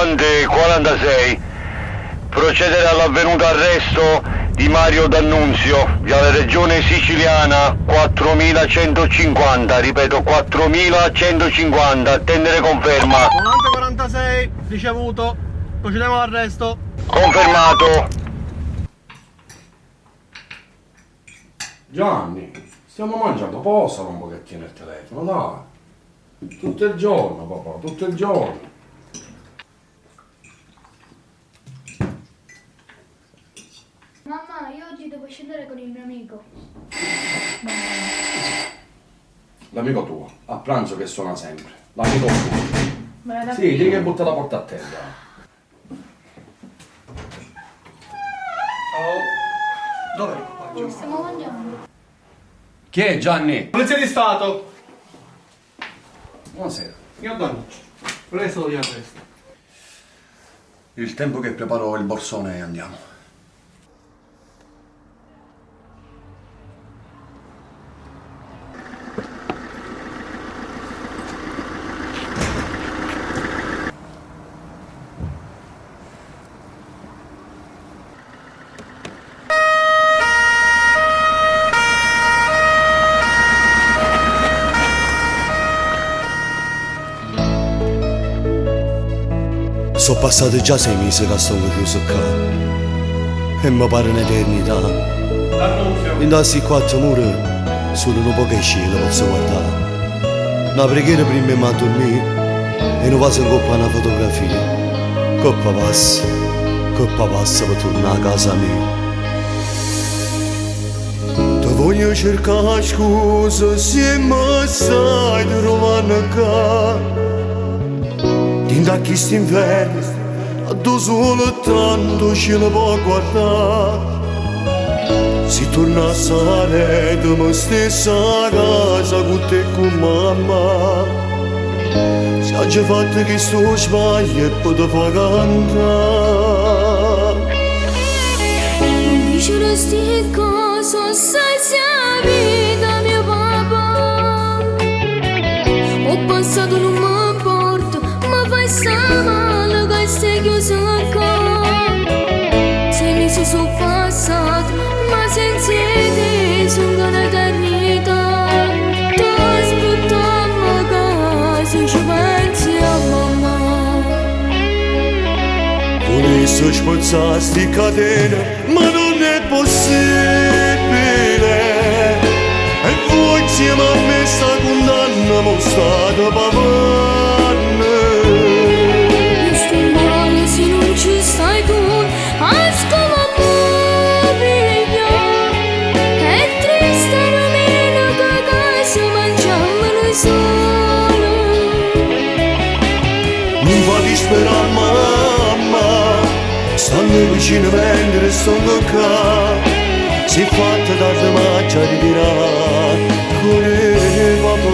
Piemonte 46. Procedere all'avvenuto arresto di Mario D'Annunzio, dalla regione siciliana 4150, ripeto 4150, attendere conferma. Volante 46, ricevuto, procediamo all'arresto. Confermato. Gianni, stiamo mangiando, posalo un pochettino il telefono, dai. Tutto il giorno, papà, tutto il giorno. Mamma, io oggi devo scendere con il mio amico. L'amico tuo, a pranzo che suona sempre. L'amico tuo. Ma Sì, devi che butta la porta a terra. Oh. Dov'è il papà? stiamo mangiando. Chi è Gianni? Polizia di Stato. Buonasera. Signor D'Annunzio, presto di arresto. Il tempo che preparo il borsone e andiamo. Sono passati già 6 mesi che sto chiuso qua e mi pare un'eternità. D'Annunzio. In questi 4 muri solo un po' che cielo posso guardare. Una preghiera prima di dormire e un vaso in coppa una fotografia. Coppa passa per tornare a casa mia. Ti voglio cercare scusa se mi sai trovare qua. Da chi st'inverno a due solo tanto ce ne può guardare. Si torna a Salerno ma stessa casa con te e con mamma. Si ha già fatto che sto sbaglio e poi ti fa cantare. Non dice sti cose sai se la vita mio papà. Ho passato non mi importa, ma fai sta male che stai chiuso qua. 6 mesi sono passati, ma senza te sono un'eternità. Ti aspettiamo a casa, ci pensi a mamma. Volessi spezzare sti catene ma non è possibile. E voi insieme a me sta condanna mo state pavane. Io sto male se non ci stai tu, ascolta piglia. È triste domenica che si mangiamo noi solo. Non va disperare mamma, stanno vicino mentre stanno qua. Si è fatta tardi ma già ritirare con il papà.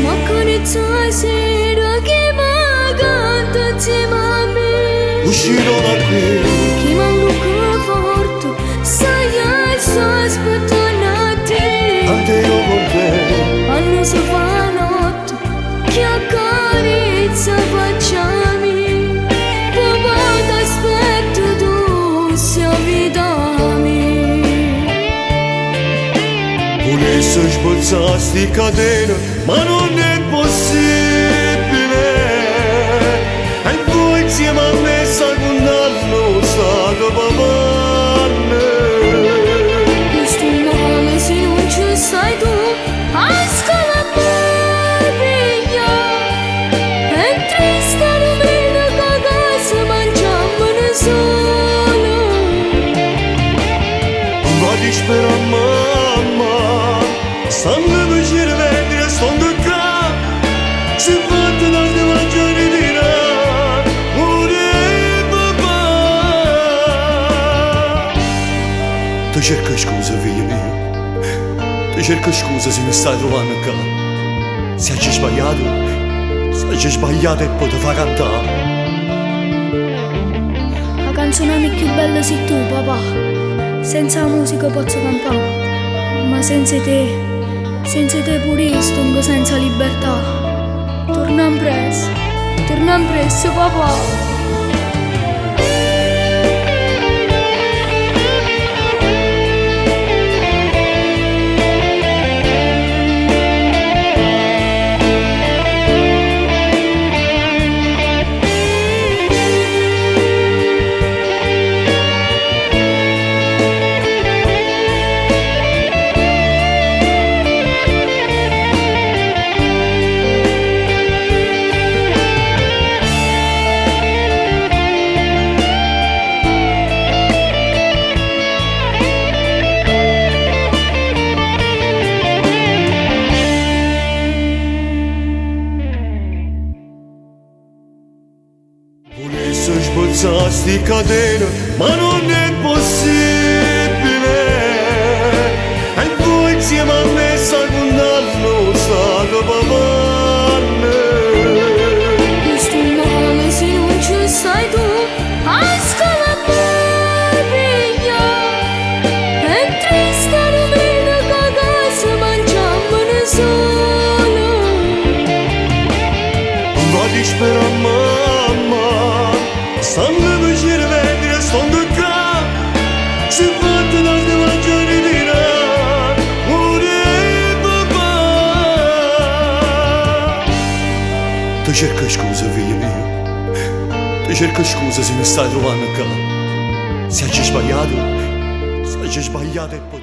Ma accarezza la sera che mi canta insieme a me. Uscirò da qui, Chi manca forte, sai adesso aspettando a te. anche io con te. Quando si fa notte, che accarezza facciami. Papà t'aspetto tu, sia vita mia. Volessi spezzare sti catene ma non è possibile. E voi insieme a me sta condanna state pavane. Io sto male se non ci stai tu, ascolta piglia. È triste domenica che si mangiamo noi solo. Non va disperare mamma, stanno vicino mentre stanno qua. Si è fatta tardi ma già ritirare pure papà. Ti cerco scusa figlio mio, ti cerco scusa se mi stai trovando qua. Se hai sbagliato e poi ti fa cantare. La canzone più bella sei tu, papà. Senza la musica posso cantare, ma senza te senza te pure stongo senza libertà. Tornam presto papà. Volessi sbozzare sti catene, ma non è possibile. E voi insieme a me stai condannando stato papanne. Questo male se non ci stai tu, ascola piglia. È triste domenica a casa mangiamone solo. Va di sperare mamma, stanno vicino a vedere, stanno qua. Si fatta da te mangiare di là, papà. Ti cerco scusa figlio mio, ti cerco scusa se mi stai trovando qua. Se hai sbagliato e poi